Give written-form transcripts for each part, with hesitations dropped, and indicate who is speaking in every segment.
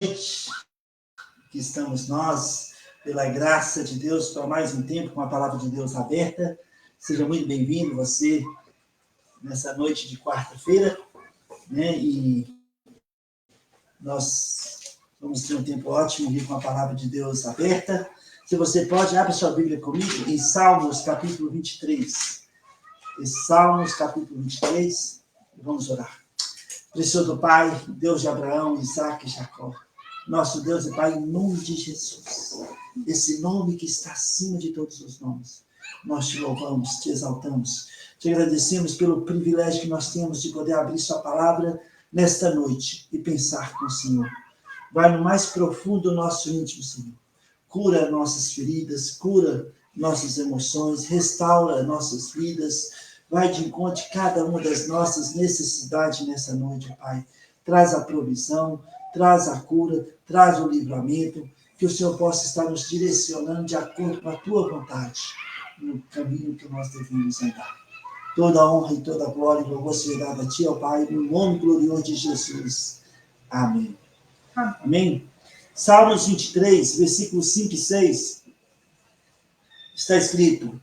Speaker 1: noite que estamos nós, pela graça de Deus, para mais um tempo com a palavra de Deus aberta. Seja muito bem-vindo você nessa noite de quarta-feira, né? E nós vamos ter um tempo ótimo aqui com a palavra de Deus aberta. Se você pode, abre sua Bíblia comigo em Salmos, capítulo 23. Em Salmos, capítulo 23, vamos orar. Precioso Pai, Deus de Abraão, Isaac e Jacó, nosso Deus e Pai, em nome de Jesus, esse nome que está acima de todos os nomes, nós te louvamos, te exaltamos, te agradecemos pelo privilégio que nós temos de poder abrir sua palavra nesta noite e pensar com o Senhor. Vai no mais profundo do nosso íntimo, Senhor. Cura nossas feridas, cura nossas emoções, restaura nossas vidas. Vai de encontro a cada uma das nossas necessidades nessa noite, Pai. Traz a provisão, traz a cura, traz o livramento, que o Senhor possa estar nos direcionando de acordo com a Tua vontade, no caminho que nós devemos andar. Toda a honra e toda a glória e louvor seja dada a Ti, ó Pai, no nome glorioso de Jesus. Amém. Amém. Salmos 23, versículos 5 e 6, está escrito: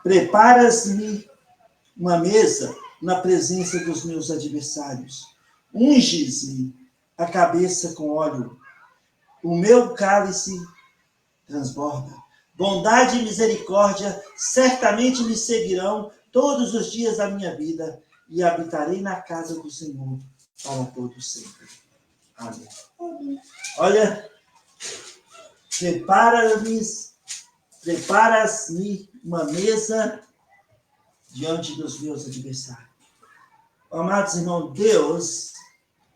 Speaker 1: Preparas-me uma mesa na presença dos meus adversários. Unges-me a cabeça com óleo. O meu cálice transborda. Bondade e misericórdia certamente me seguirão todos os dias da minha vida e habitarei na casa do Senhor para todo sempre. Amém. Olha, preparas-me uma mesa diante dos meus adversários. Amados irmãos, Deus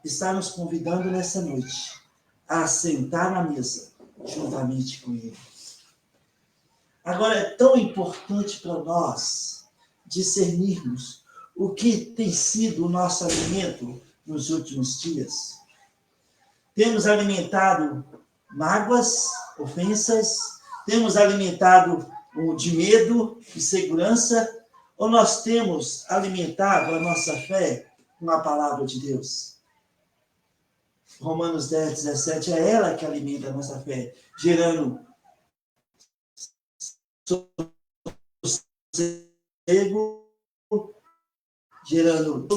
Speaker 1: está nos convidando nessa noite a sentar na mesa juntamente com Ele. Agora, é tão importante para nós discernirmos o que tem sido o nosso alimento nos últimos dias. Temos alimentado mágoas, ofensas, temos alimentado de medo, insegurança, ou nós temos alimentado a nossa fé com a palavra de Deus? Romanos 10, 17, é ela que alimenta a nossa fé, gerando sossego, gerando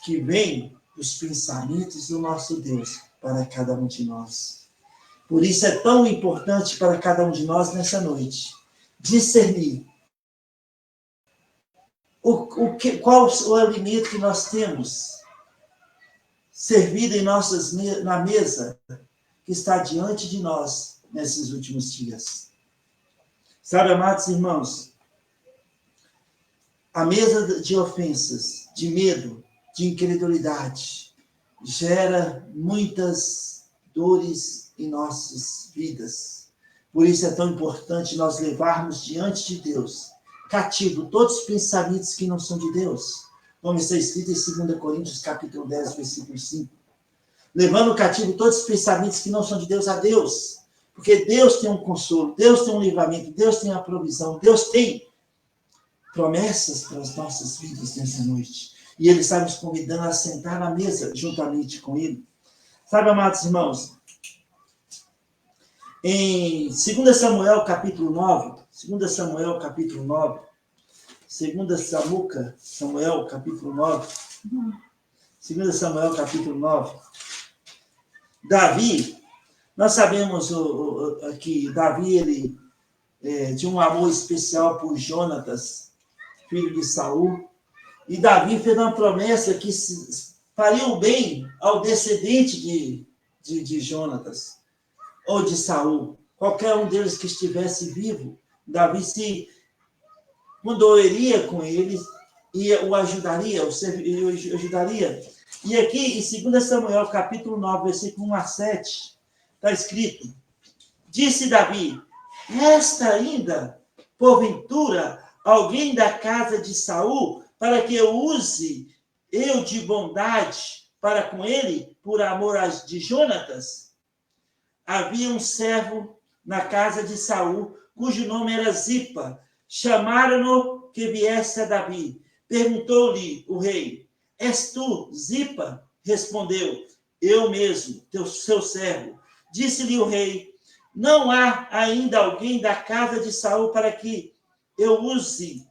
Speaker 1: que vem dos pensamentos do nosso Deus para cada um de nós. Por isso é tão importante para cada um de nós nessa noite discernir qual o alimento que nós temos servido na mesa que está diante de nós nesses últimos dias. Sabe, amados irmãos, a mesa de ofensas, de medo, de incredulidade, gera muitas dores em nossas vidas. Por isso é tão importante nós levarmos diante de Deus cativo todos os pensamentos que não são de Deus, como está escrito em 2 Coríntios, capítulo 10, versículo 5. Levando cativo todos os pensamentos que não são de Deus a Deus, porque Deus tem um consolo, Deus tem um livramento, Deus tem a provisão, Deus tem promessas para as nossas vidas nessa noite. E Ele está nos convidando a sentar na mesa juntamente com Ele. Sabe, amados irmãos, em 2 Samuel, capítulo 9, 2 Samuel, capítulo 9, 2 Samuel, capítulo 9, 2 Samuel, capítulo 9, Davi, nós sabemos que Davi, ele tinha um amor especial por Jonatas, filho de Saul, e Davi fez uma promessa que faria o bem ao descendente de Jonatas, ou de Saul, qualquer um deles que estivesse vivo. Davi se condoeria com ele e o ajudaria, E aqui em 2 Samuel, capítulo 9, versículo 1 a 7, está escrito: Disse Davi: Resta ainda, porventura, alguém da casa de Saul, para que eu use eu de bondade para com ele, por amor de Jonatas? Havia um servo na casa de Saul, cujo nome era Zipa. Chamaram-no que viesse a Davi. Perguntou-lhe o rei: És tu, Zipa? Respondeu: eu mesmo, seu servo. Disse-lhe o rei, não há ainda alguém da casa de Saul para que eu use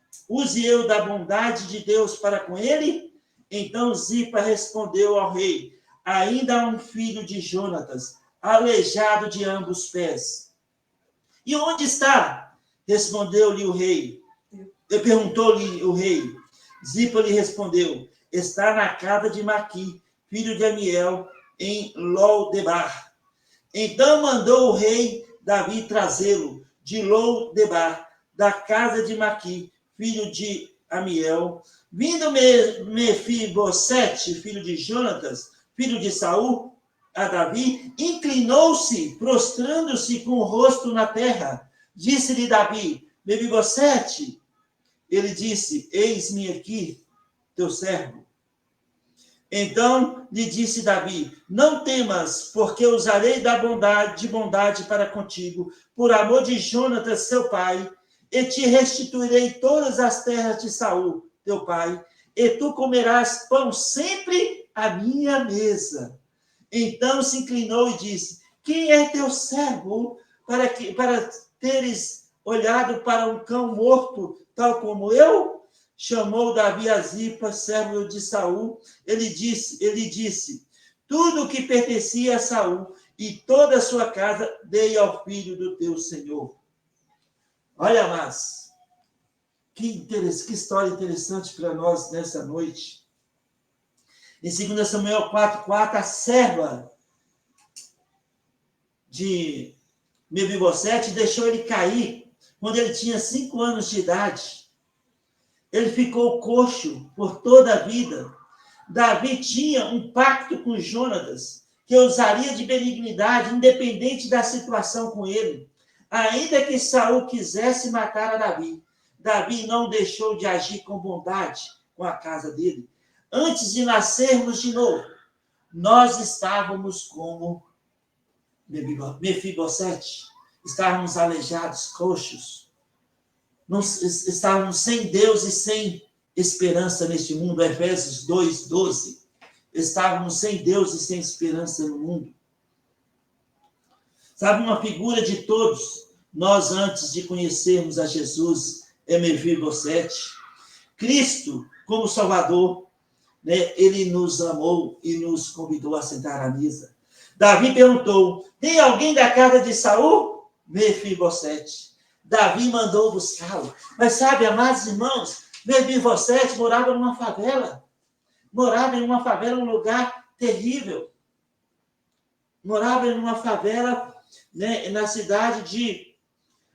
Speaker 1: eu da bondade de Deus para com ele? Então Zipa respondeu ao rei, ainda há um filho de Jonatas, aleijado de ambos os pés. E onde está? Respondeu-lhe o rei. Perguntou-lhe o rei. Zipa lhe respondeu, está na casa de Maqui, filho de Amiel, em Lo-debar. Então mandou o rei Davi trazê-lo de Lo-debar, da casa de Maqui, filho de Amiel. Vindo Mefibosete, filho de Jonatas, filho de Saul, a Davi, inclinou-se, prostrando-se com o rosto na terra. Disse-lhe Davi, Mefibosete. Ele disse, eis-me aqui, teu servo. Então lhe disse Davi, não temas, porque usarei de bondade para contigo, por amor de Jonatas, seu pai, e te restituirei todas as terras de Saul, teu pai, e tu comerás pão sempre à minha mesa. Então se inclinou e disse, quem é teu servo para teres olhado para um cão morto, tal como eu? Chamou Davi a Zipa, servo de Saul. Ele disse, tudo o que pertencia a Saul e toda a sua casa dei ao filho do teu senhor. Olha, mas que história interessante para nós nessa noite. Em 2 Samuel 4:4, a serva de Mefibosete deixou ele cair quando ele tinha 5 anos de idade. Ele ficou coxo por toda a vida. Davi tinha um pacto com Jonatas, que usaria de benignidade, independente da situação com ele. Ainda que Saul quisesse matar a Davi, Davi não deixou de agir com bondade com a casa dele. Antes de nascermos de novo, nós estávamos como Mefibosete, estávamos aleijados, coxos, estávamos sem Deus e sem esperança neste mundo. Efésios 2:12. Estávamos sem Deus e sem esperança no mundo. Sabe, uma figura de todos nós, antes de conhecermos a Jesus, é Mefibosete. Cristo, como Salvador, né, ele nos amou e nos convidou a sentar à mesa. Davi perguntou, tem alguém da casa de Saul? Mefibosete. Davi mandou buscá-lo. Mas sabe, amados irmãos, Mefibosete morava numa favela. Morava em uma favela, um lugar terrível. Morava em uma favela, né, na cidade de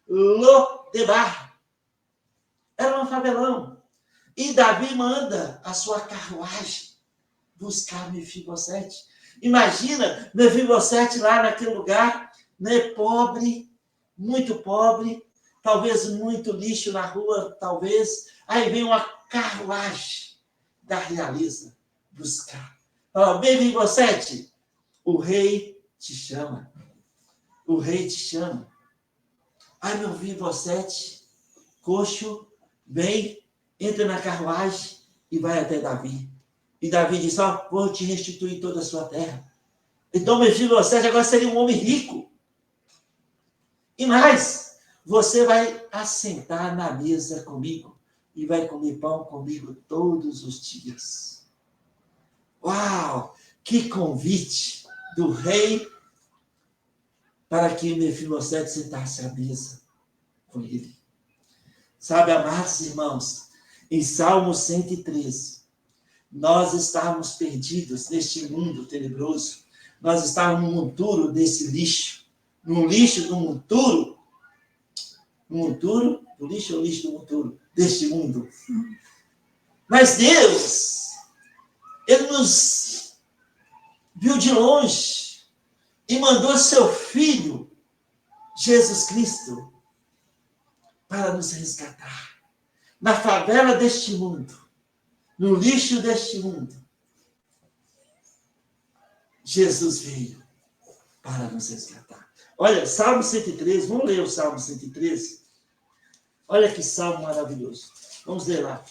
Speaker 1: Lo-debar. Era um favelão. E Davi manda a sua carruagem buscar Mefibosete. Imagina Mefibosete lá naquele lugar, né, pobre, muito pobre, talvez muito lixo na rua, talvez. Aí vem uma carruagem da realeza buscar. Fala, Mefibosete, o rei te chama. O rei te chama. Aí Mefibosete, coxo, vem, entra na carruagem e vai até Davi. E Davi diz, vou te restituir toda a sua terra. Então Mefibosete agora seria um homem rico. E mais, você vai assentar na mesa comigo e vai comer pão comigo todos os dias. Uau! Que convite do rei para que Mefibosete sentasse à mesa com ele. Sabe, amados irmãos, em Salmo 113, nós estávamos perdidos neste mundo tenebroso. Nós estávamos num monturo desse lixo. Num lixo do monturo. No monturo do lixo ou lixo do monturo? Deste mundo. Mas Deus, Ele nos viu de longe e mandou seu Filho, Jesus Cristo, para nos resgatar. Na favela deste mundo, no lixo deste mundo, Jesus veio para nos resgatar. Olha, Salmo 113, vamos ler o Salmo 113? Olha que salmo maravilhoso. Vamos ler lá,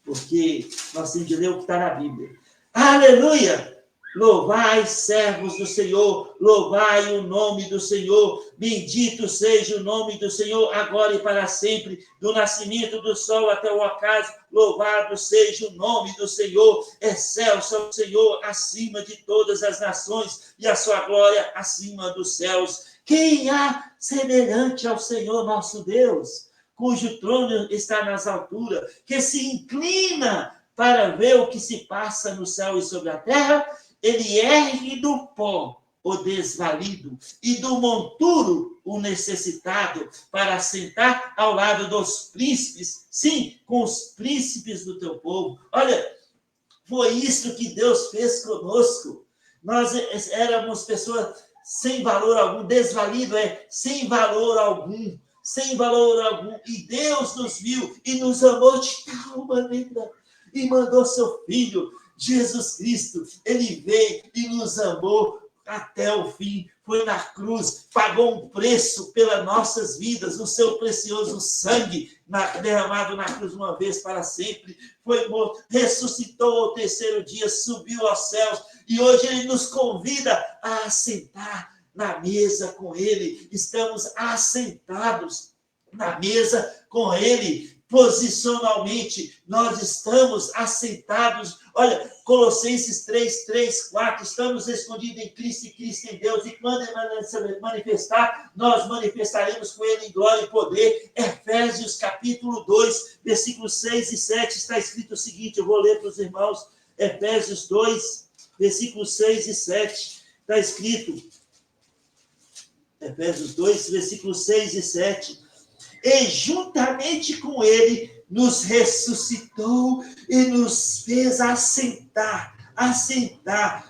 Speaker 1: porque nós temos de ler o que está na Bíblia. Aleluia! Louvai, servos do Senhor, louvai o nome do Senhor, bendito seja o nome do Senhor, agora e para sempre, do nascimento do sol até o ocaso, louvado seja o nome do Senhor, excelso é o Senhor acima de todas as nações, e a sua glória acima dos céus. Quem há semelhante ao Senhor nosso Deus, cujo trono está nas alturas, que se inclina para ver o que se passa no céu e sobre a terra? Ele ergue do pó o desvalido e do monturo o necessitado, para assentar ao lado dos príncipes, sim, com os príncipes do teu povo. Olha, foi isso que Deus fez conosco. Nós éramos pessoas sem valor algum, desvalido sem valor algum, sem valor algum. E Deus nos viu e nos amou de tal maneira e mandou seu Filho, Jesus Cristo. Ele veio e nos amou até o fim, foi na cruz, pagou um preço pelas nossas vidas, o seu precioso sangue derramado na cruz uma vez para sempre, foi morto, ressuscitou ao terceiro dia, subiu aos céus, e hoje ele nos convida a assentar na mesa com ele. Estamos assentados na mesa com ele. Posicionalmente, nós estamos assentados. Olha, Colossenses 3, 4, estamos escondidos em Cristo e Cristo em Deus, e quando ele se manifestar, nós manifestaremos com ele em glória e poder. Efésios capítulo 2, versículos 6 e 7, está escrito o seguinte, eu vou ler para os irmãos, Efésios 2, versículos 6 e 7, está escrito, Efésios 2, versículos 6 e 7, e juntamente com ele nos ressuscitou e nos fez assentar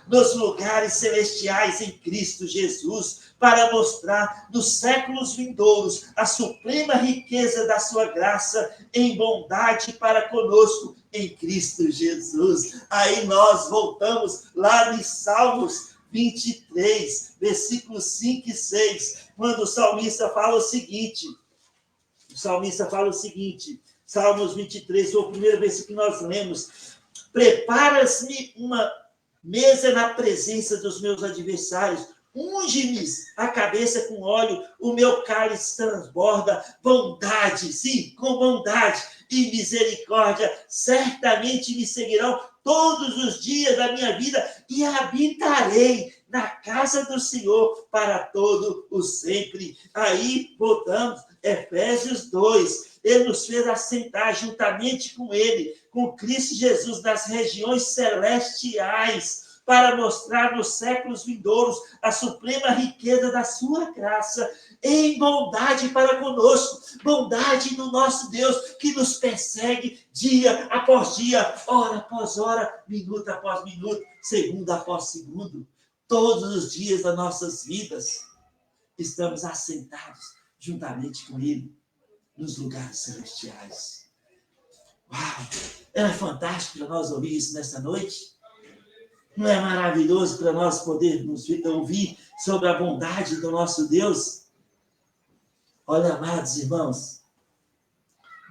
Speaker 1: nos lugares celestiais em Cristo Jesus, para mostrar nos séculos vindouros a suprema riqueza da sua graça em bondade para conosco em Cristo Jesus. Aí nós voltamos lá em Salmos 23, versículos 5 e 6, quando o salmista fala o seguinte, Salmos 23, foi o primeiro versículo que nós lemos. Preparas-me uma mesa na presença dos meus adversários, unge-me a cabeça com óleo, o meu cálice transborda, bondade, sim, com bondade e misericórdia, certamente me seguirão todos os dias da minha vida, e habitarei na casa do Senhor para todo o sempre. Aí, voltamos, Efésios 2, ele nos fez assentar juntamente com ele, com Cristo Jesus, nas regiões celestiais, para mostrar nos séculos vindouros a suprema riqueza da sua graça, em bondade para conosco, bondade do nosso Deus, que nos persegue dia após dia, hora após hora, minuto após minuto, segundo após segundo, todos os dias das nossas vidas, estamos assentados juntamente com ele, nos lugares celestiais. Uau! É fantástico para nós ouvir isso nessa noite? Não é maravilhoso para nós podermos ouvir sobre a bondade do nosso Deus? Olha, amados irmãos,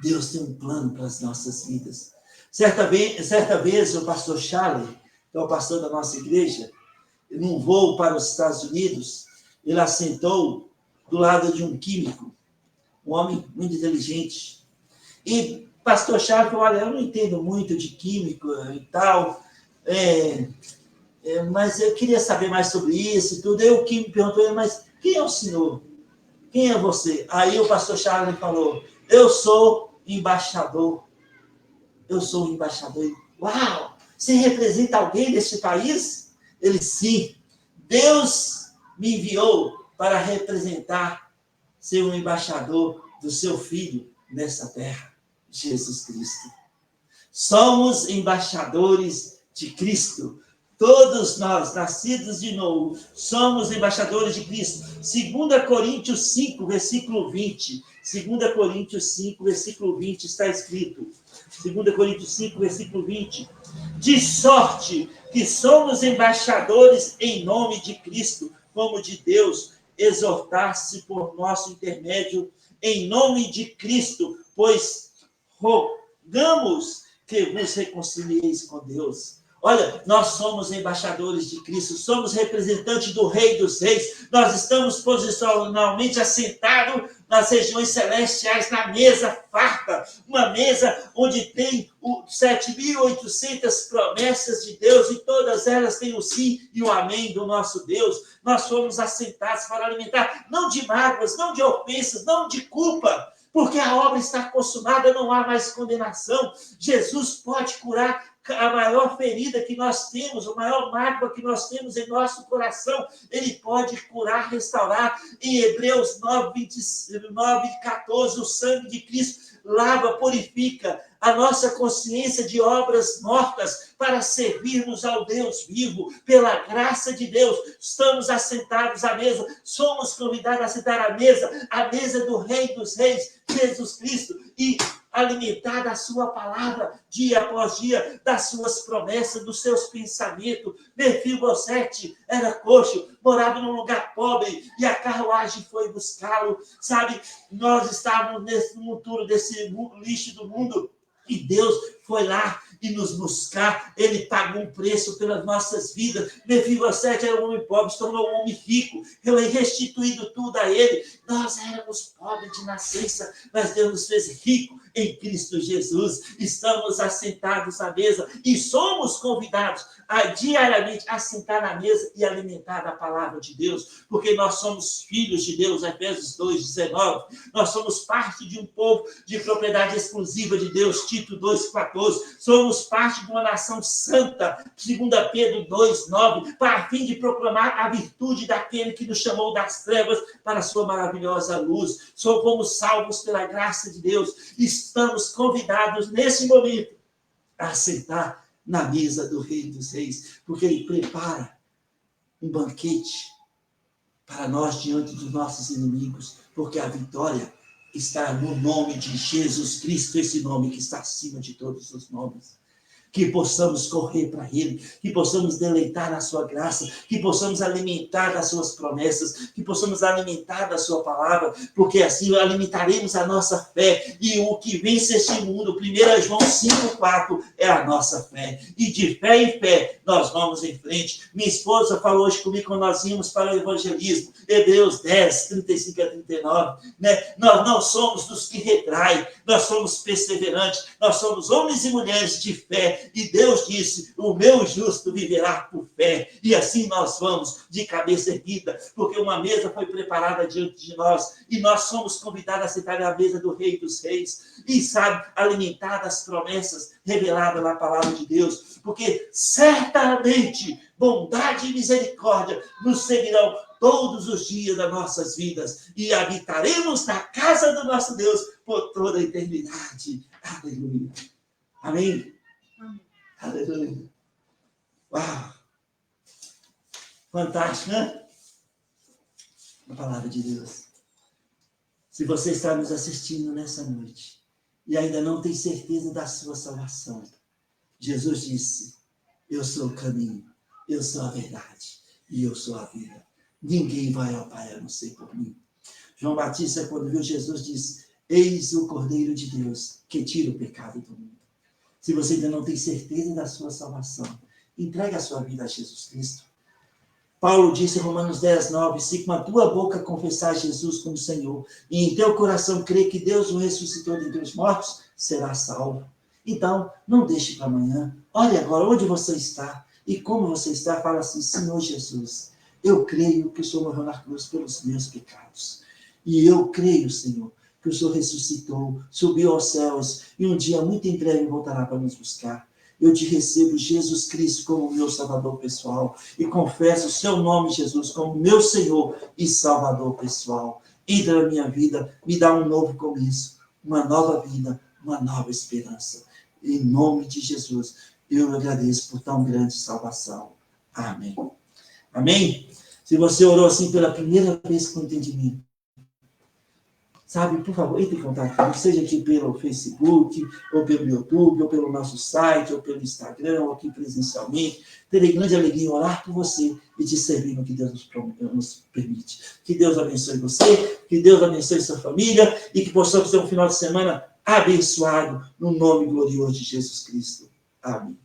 Speaker 1: Deus tem um plano para as nossas vidas. Certa vez o pastor Charlie, que é o pastor da nossa igreja, num voo para os Estados Unidos, ele assentou do lado de um químico, um homem muito inteligente. E pastor Charlie falou, olha, eu não entendo muito de químico e tal, mas eu queria saber mais sobre isso e tudo. Aí o químico perguntou ele, mas quem é o senhor? Quem é você? Aí o pastor Charlie falou, eu sou embaixador. Eu sou um embaixador. Uau! Você representa alguém deste país? Ele, sim. Deus me enviou para representar, ser um embaixador do seu Filho nessa terra, Jesus Cristo. Somos embaixadores de Cristo. Todos nós, nascidos de novo, somos embaixadores de Cristo. 2 Coríntios 5, versículo 20. 2 Coríntios 5, versículo 20, está escrito. 2 Coríntios 5, versículo 20. De sorte que somos embaixadores em nome de Cristo, como de Deus, exortar-se por nosso intermédio em nome de Cristo, pois rogamos que vos reconcilieis com Deus. Olha, nós somos embaixadores de Cristo, somos representantes do Rei dos Reis, nós estamos posicionalmente assentados nas regiões celestiais, na mesa farta, uma mesa onde tem 7.800 promessas de Deus, e todas elas têm o sim e o amém do nosso Deus. Nós fomos assentados para alimentar, não de mágoas, não de ofensas, não de culpa, porque a obra está consumada, não há mais condenação. Jesus pode curar a maior ferida que nós temos, a maior mágoa que nós temos em nosso coração. Ele pode curar, restaurar. Em Hebreus 9:14, o sangue de Cristo lava, purifica a nossa consciência de obras mortas para servirmos ao Deus vivo. Pela graça de Deus, estamos assentados à mesa, somos convidados a sentar à mesa do Rei dos Reis, Jesus Cristo, e alimentar da sua palavra, dia após dia, das suas promessas, dos seus pensamentos. Mefibosete era coxo, morava num lugar pobre, e a carruagem foi buscá-lo. Sabe, nós estávamos nesse monturo desse lixo do mundo, e Deus foi lá e nos buscar. Ele pagou um preço pelas nossas vidas. Mefibosete era um homem pobre, se tornou um homem rico. Eu he restituído tudo a ele. Nós éramos pobres de nascença, mas Deus nos fez rico em Cristo Jesus. Estamos assentados à mesa e somos convidados a diariamente assentar na mesa e alimentar da palavra de Deus, porque nós somos filhos de Deus, Efésios 2:19. Nós somos parte de um povo de propriedade exclusiva de Deus, Tito 2:14. Somos parte de uma nação santa, 2 Pedro 2:9, para a fim de proclamar a virtude daquele que nos chamou das trevas para a sua maravilhosa luz. Fomos salvos pela graça de Deus. Estamos convidados nesse momento a sentar na mesa do Rei dos Reis, porque ele prepara um banquete para nós diante dos nossos inimigos, porque a vitória está no nome de Jesus Cristo, esse nome que está acima de todos os nomes. Que possamos correr para Ele, que possamos deleitar na sua graça, que possamos alimentar das suas promessas, que possamos alimentar da sua palavra, porque assim alimentaremos a nossa fé, e o que vence este mundo, 1 João 5:4, é a nossa fé, e de fé em fé nós vamos em frente. Minha esposa falou hoje comigo quando nós íamos para o evangelismo, Hebreus 10:35-39, né? Nós não somos dos que retraem, nós somos perseverantes, nós somos homens e mulheres de fé. E Deus disse, o meu justo viverá por fé. E assim nós vamos de cabeça erguida, porque uma mesa foi preparada diante de nós, e nós somos convidados a sentar à mesa do Rei dos Reis, e sabe, alimentar das promessas reveladas na palavra de Deus, porque certamente bondade e misericórdia nos seguirão todos os dias das nossas vidas, e habitaremos na casa do nosso Deus por toda a eternidade. Aleluia. Amém? Aleluia. Uau! Fantástico, né? A palavra de Deus. Se você está nos assistindo nessa noite e ainda não tem certeza da sua salvação, Jesus disse, eu sou o caminho, eu sou a verdade e eu sou a vida. Ninguém vai ao Pai a não ser por mim. João Batista, quando viu Jesus, disse, eis o Cordeiro de Deus que tira o pecado do mundo. Se você ainda não tem certeza da sua salvação, entregue a sua vida a Jesus Cristo. Paulo disse em Romanos 10:9, se com a tua boca confessar Jesus como Senhor, e em teu coração crer que Deus o ressuscitou dentre os mortos, serás salvo. Então, não deixe para amanhã. Olhe agora onde você está e como você está. Fala assim, Senhor Jesus, eu creio que o Senhor morreu na cruz pelos meus pecados. E eu creio, Senhor, que o Senhor ressuscitou, subiu aos céus, e um dia, muito em breve, voltará para nos buscar. Eu te recebo, Jesus Cristo, como meu Salvador pessoal, e confesso o seu nome, Jesus, como meu Senhor e Salvador pessoal. Entra na minha vida, me dá um novo começo, uma nova vida, uma nova esperança. Em nome de Jesus, eu agradeço por tão grande salvação. Amém. Amém? Se você orou assim pela primeira vez com entendimento, sabe, por favor, entre em contato comigo, seja aqui pelo Facebook, ou pelo YouTube, ou pelo nosso site, ou pelo Instagram, ou aqui presencialmente. Terei grande alegria em orar por você e te servir no que Deus nos permite. Que Deus abençoe você, que Deus abençoe sua família, e que possamos ter um final de semana abençoado, no nome glorioso de Jesus Cristo. Amém.